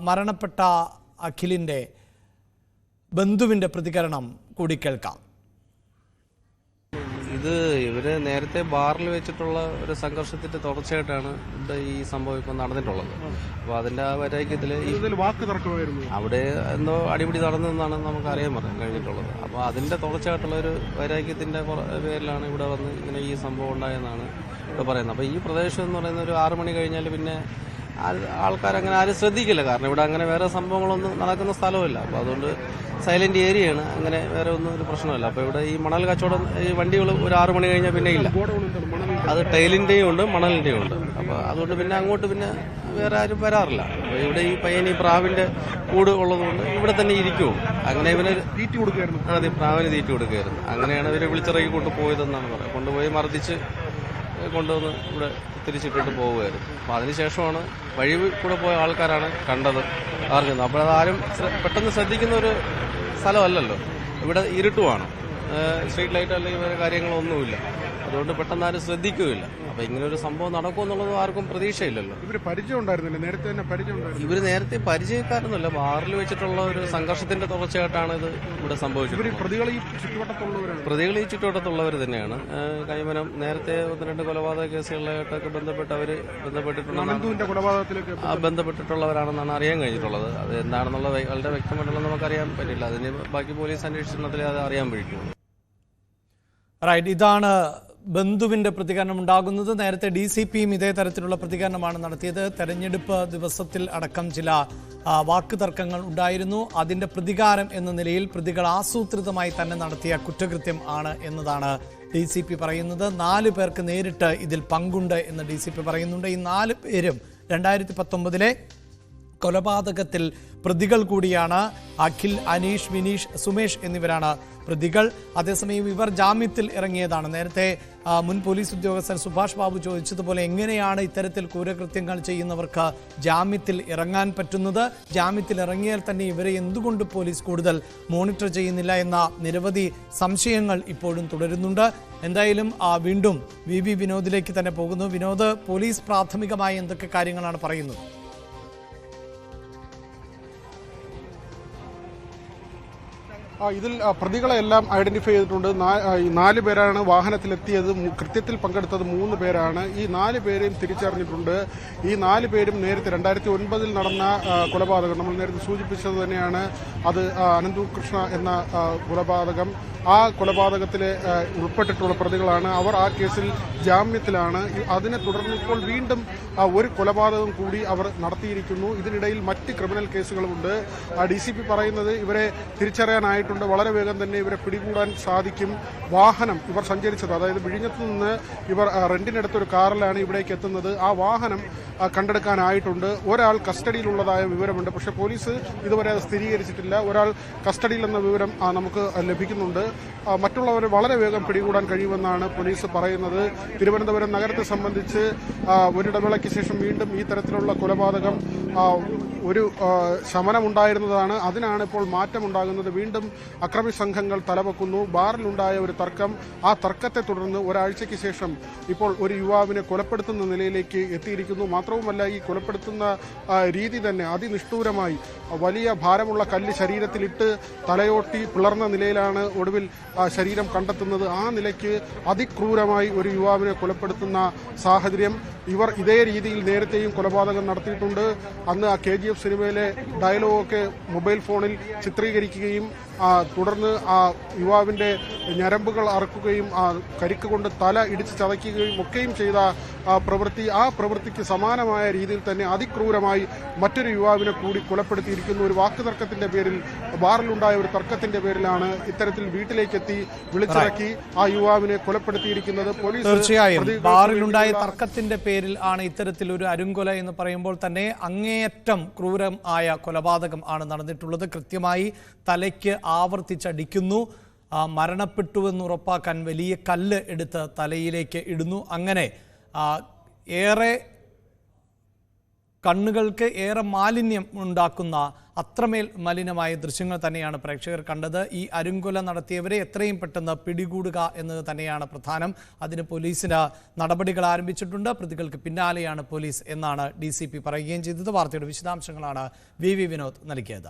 മരണപ്പെട്ട അഖിലിന്റെ ബന്ധുവിന്റെ പ്രതികരണം കൂടി കേൾക്കാം. ഇത് ഇവര് നേരത്തെ ബാറിൽ വെച്ചിട്ടുള്ള ഒരു സംഘർഷത്തിന്റെ തുടർച്ചയായിട്ടാണ് ഇവിടെ ഈ സംഭവം ഇപ്പൊ നടന്നിട്ടുള്ളത്. അപ്പൊ അതിന്റെ ആ വൈരാഗ്യത്തില് അവിടെ എന്തോ അടിപിടി നടന്നെന്നാണ് നമുക്ക് അറിയാൻ കഴിഞ്ഞിട്ടുള്ളത്. അപ്പൊ അതിന്റെ തുടർച്ചയായിട്ടുള്ള ഒരു വൈരാഗ്യത്തിന്റെ പേരിലാണ് ഇവിടെ വന്ന് ഇങ്ങനെ ഈ സംഭവം ഉണ്ടായെന്നാണ് ഇവിടെ പറയുന്നത്. അപ്പൊ ഈ പ്രദേശം എന്ന് പറയുന്ന ഒരു 6 മണി കഴിഞ്ഞാൽ പിന്നെ ആൾക്കാരങ്ങനെ ആരും ശ്രദ്ധിക്കില്ല. കാരണം ഇവിടെ അങ്ങനെ വേറെ സംഭവങ്ങളൊന്നും നടക്കുന്ന സ്ഥലമില്ല. അപ്പോൾ അതുകൊണ്ട് സൈലന്റ് ഏരിയയാണ്, അങ്ങനെ വേറെ ഒന്നും ഒരു പ്രശ്നമില്ല. അപ്പോൾ ഇവിടെ ഈ മണൽ കച്ചവടം ഈ വണ്ടികൾ ഒരു 6 മണി കഴിഞ്ഞാൽ പിന്നെ ഇല്ല. അത് ടൈലിന്റെയും ഉണ്ട് മണലിന്റെയും ഉണ്ട്. അപ്പോൾ അതുകൊണ്ട് പിന്നെ അങ്ങോട്ട് പിന്നെ വേറെ ആരും വരാറില്ല. അപ്പോൾ ഇവിടെ ഈ പയ്യൻ ഈ പ്രാവിന്റെ കൂട് ഉള്ളതുകൊണ്ട് ഇവിടെ തന്നെ ഇരിക്കുമോ. അങ്ങനെ ഇവന് തീറ്റി കൊടുക്കുകയായിരുന്നു. അതെ, പ്രാവിന് തീറ്റി കൊടുക്കുകയായിരുന്നു. അങ്ങനെയാണ് ഇവരെ വിളിച്ചിറക്കി കൊണ്ടുപോയതെന്നാണ് പറയുന്നത്. കൊണ്ടുപോയി മർദ്ദിച്ച് കൊണ്ടുവന്ന് ഇവിടെ തിരിച്ചിട്ടിട്ട് പോവുകയായിരുന്നു. അപ്പോൾ അതിനുശേഷമാണ് വഴി കൂടെ പോയ ആൾക്കാരാണ് കണ്ടത്, അറിഞ്ഞത്. അപ്പോൾ അതാരും പെട്ടെന്ന് ശ്രദ്ധിക്കുന്ന ഒരു സ്ഥലമല്ലല്ലോ. ഇവിടെ ഇരുട്ടുമാണ്, സ്ട്രീറ്റ് ലൈറ്റ് അല്ലെങ്കിൽ വേറെ കാര്യങ്ങളൊന്നുമില്ല. അതുകൊണ്ട് പെട്ടെന്ന് ആരും ശ്രദ്ധിക്കുകയില്ല. അപ്പോൾ ഇങ്ങനെ ഒരു സംഭവം നടക്കുമെന്നുള്ളത് ആർക്കും പ്രതീക്ഷയില്ലല്ലോ. ഇവര് പരിചയം ഉണ്ടായിരുന്നില്ല, നേരത്തെ തന്നെ പരിചയം ഉണ്ടായിരുന്നു. ഇവര് നേരത്തെ പരിചയക്കാരൊന്നുമല്ല, ബാറിൽ വെച്ചിട്ടുള്ള ഒരു സംഘർഷത്തിന്റെ തുടർച്ചയായിട്ടാണ് ഇത് ഇവിടെ സംഭവിച്ചത്. പ്രതികൾ ഈ ചുറ്റുവട്ടത്തുള്ളവർ തന്നെയാണ്. കൈമനം നേരത്തെ 1-2 കൊലപാതക കേസുകളിലായിട്ടൊക്കെ ബന്ധപ്പെട്ടിട്ടുള്ളവരാണെന്നാണ് അറിയാൻ കഴിഞ്ഞിട്ടുള്ളത്. അത് എന്താണെന്നുള്ള വളരെ വ്യക്തമായിട്ടുള്ള നമുക്കറിയാൻ പറ്റില്ല. അതിന് ബാക്കി പോലീസ് അന്വേഷണത്തിൽ അത് അറിയാൻ പറ്റുള്ളൂ. റൈറ്റ്, ഇതാണ് ബന്ധുവിന്റെ പ്രതികരണം ഉണ്ടാകുന്നത്. നേരത്തെ DCPയും ഇതേ തരത്തിലുള്ള പ്രതികരണമാണ് നടത്തിയത്. തെരഞ്ഞെടുപ്പ് ദിവസത്തിൽ അടക്കം ചില വാക്കുതർക്കങ്ങൾ ഉണ്ടായിരുന്നു. അതിന്റെ പ്രതികാരം എന്ന നിലയിൽ പ്രതികൾ ആസൂത്രിതമായി തന്നെ നടത്തിയ കുറ്റകൃത്യം ആണ് എന്നതാണ് DCP പറയുന്നത്. 4 പേർക്ക് നേരിട്ട് ഇതിൽ പങ്കുണ്ട് എന്ന് DCP പറയുന്നുണ്ട്. ഈ 4 പേരും 2019 കൊലപാതകത്തിൽ പ്രതികൾ കൂടിയാണ്. അഖിൽ, അനീഷ്, വിനീഷ്, സുമേഷ് എന്നിവരാണ് പ്രതികൾ. അതേസമയം ഇവർ ജാമ്യത്തിൽ ഇറങ്ങിയതാണ്. നേരത്തെ മുൻ പോലീസ് ഉദ്യോഗസ്ഥൻ സുഭാഷ് ബാബു ചോദിച്ചതുപോലെ എങ്ങനെയാണ് ഇത്തരത്തിൽ ക്രൂരകൃത്യങ്ങൾ ചെയ്യുന്നവർക്ക് ജാമ്യത്തിൽ ഇറങ്ങാൻ പറ്റുന്നത്? ജാമ്യത്തിൽ ഇറങ്ങിയാൽ തന്നെ ഇവരെ എന്തുകൊണ്ട് പോലീസ് കൂടുതൽ മോണിറ്റർ ചെയ്യുന്നില്ല എന്ന നിരവധി സംശയങ്ങൾ ഇപ്പോഴും തുടരുന്നുണ്ട്. എന്തായാലും വീണ്ടും VV വിനോദിലേക്ക് തന്നെ പോകുന്നു. വിനോദ്, പോലീസ് പ്രാഥമികമായി എന്തൊക്കെ കാര്യങ്ങളാണ് പറയുന്നത്? ഇതിൽ പ്രതികളെല്ലാം ഐഡന്റിഫൈ ചെയ്തിട്ടുണ്ട്. 4 പേരാണ് വാഹനത്തിലെത്തിയത്. കൃത്യത്തിൽ പങ്കെടുത്തത് 3 പേരാണ്. ഈ 4 പേരെയും തിരിച്ചറിഞ്ഞിട്ടുണ്ട്. ഈ 4 പേരും നേരത്തെ 2009 നടന്ന കൊലപാതകം, നമ്മൾ നേരത്തെ സൂചിപ്പിച്ചത് തന്നെയാണ്. അത് അനന്തകൃഷ്ണ എന്ന കൊലപാതകം. ആ കൊലപാതകത്തിൽ ഉൾപ്പെട്ടിട്ടുള്ള പ്രതികളാണ് അവർ. ആ കേസിൽ ജാമ്യത്തിലാണ്. അതിനെ തുടർന്ന് ഇപ്പോൾ വീണ്ടും ഒരു കൊലപാതകം കൂടി അവർ നടത്തിയിരിക്കുന്നു. ഇതിനിടയിൽ മറ്റ് ക്രിമിനൽ കേസുകളുമുണ്ട്. DCP പറയുന്നത് ഇവരെ തിരിച്ചറിയാനായിട്ട് വളരെ വേഗം തന്നെ ഇവരെ പിടികൂടാൻ സാധിക്കും. വാഹനം ഇവർ സഞ്ചരിച്ചത്, അതായത് വിഴിഞ്ഞത്ത് നിന്ന് ഇവർ റെന്റിനെടുത്തൊരു കാറിലാണ് ഇവിടേക്ക് എത്തുന്നത്. ആ വാഹനം കണ്ടെടുക്കാനായിട്ടുണ്ട്. ഒരാൾ കസ്റ്റഡിയിലുള്ളതായ വിവരമുണ്ട്. പക്ഷേ പോലീസ് ഇതുവരെ അത് സ്ഥിരീകരിച്ചിട്ടില്ല. ഒരാൾ കസ്റ്റഡിയിലെന്ന വിവരം നമുക്ക് ലഭിക്കുന്നുണ്ട്. മറ്റുള്ളവരെ വളരെ വേഗം പിടികൂടാൻ കഴിയുമെന്നാണ് പോലീസ് പറയുന്നത്. തിരുവനന്തപുരം നഗരത്തെ സംബന്ധിച്ച് ഒരിടവേളയ്ക്ക് ശേഷം വീണ്ടും ഈ തരത്തിലുള്ള കൊലപാതകം ഒരു ശമനമുണ്ടായിരുന്നതാണ്. അതിനാണ് ഇപ്പോൾ മാറ്റമുണ്ടാകുന്നത്. വീണ്ടും അക്രമി സംഘങ്ങൾ തലവെക്കുന്നു. ബാറിലുണ്ടായ ഒരു തർക്കം, ആ തർക്കത്തെ തുടർന്ന് ഒരാഴ്ചയ്ക്ക് ശേഷം ഇപ്പോൾ ഒരു യുവാവിനെ കൊലപ്പെടുത്തുന്ന നിലയിലേക്ക് എത്തിയിരിക്കുന്നു. മാത്രവുമല്ല, ഈ കൊലപ്പെടുത്തുന്ന രീതി തന്നെ അതിനിഷ്ഠൂരമായി വലിയ ഭാരമുള്ള കല്ല് ശരീരത്തിലിട്ട് തലയോട്ടി പിളർന്ന നിലയിലാണ് ഒടുവിൽ ശരീരം കണ്ടെത്തുന്നത്. ആ നിലയ്ക്ക് അതിക്രൂരമായി ഒരു യുവാവിനെ കൊലപ്പെടുത്തുന്ന സാഹചര്യം. ഇവർ ഇതേ രീതിയിൽ നേരത്തെയും കൊലപാതകം നടത്തിയിട്ടുണ്ട്. അന്ന് ആ KGF സിനിമയിലെ ഡയലോഗൊക്കെ മൊബൈൽ ഫോണിൽ ചിത്രീകരിക്കുകയും തുടർന്ന് ആ യുവാവിന്റെ ഞരമ്പുകൾ അറക്കുകയും കരിക്ക് കൊണ്ട് തല ഇടിച്ച് ചതയ്ക്കുകയും ഒക്കെയും ചെയ്ത പ്രവൃത്തി, ആ പ്രവൃത്തിക്ക് സമാനമായ രീതിയിൽ തന്നെ അതിക്രൂരമായി മറ്റൊരു യുവാവിനെ കൂടി കൊലപ്പെടുത്തിയിരിക്കുന്നു. ഒരു വാക്കുതർക്കത്തിന്റെ പേരിൽ, ബാറിലുണ്ടായ ഒരു തർക്കത്തിന്റെ പേരിലാണ് ഇത്തരത്തിൽ വീട്ടിലേക്കെത്തി വിളിച്ചിറക്കി ആ യുവാവിനെ കൊലപ്പെടുത്തിയിരിക്കുന്നത്. പോലീസ് തീർച്ചയായും ബാറിലുണ്ടായ തർക്കത്തിന്റെ പേരിൽ ആണ് ഇത്തരത്തിൽ ഒരു അരുങ്കൊല എന്ന് പറയുമ്പോൾ തന്നെ അങ്ങേയറ്റം ക്രൂരമായ കൊലപാതകം ആണ് നടന്നിട്ടുള്ളത്. കൃത്യമായി തലയ്ക്ക് ആവർത്തിച്ചടിക്കുന്നു. മരണപ്പെട്ടുവെന്ന് ഉറപ്പാക്കാൻ വലിയ കല്ല് എടുത്ത് തലയിലേക്ക് ഇടുന്നു. അങ്ങനെ ഏറെ കണ്ണുകൾക്ക് ഏറെ മാലിന്യം ഉണ്ടാക്കുന്ന അത്രമേൽ മലിനമായ ദൃശ്യങ്ങൾ തന്നെയാണ് പ്രേക്ഷകർ കണ്ടത്. ഈ അരുങ്കൊല നടത്തിയവരെ എത്രയും പെട്ടെന്ന് പിടികൂടുക എന്നത് തന്നെയാണ് പ്രധാനം. അതിന് പോലീസിന് നടപടികൾ ആരംഭിച്ചിട്ടുണ്ട്. പ്രതികൾക്ക് പിന്നാലെയാണ് പോലീസ് എന്നാണ് DCP പറയുകയും ചെയ്തത്. വാർത്തയുടെ വിശദാംശങ്ങളാണ് VV വിനോദ് നൽകിയത്.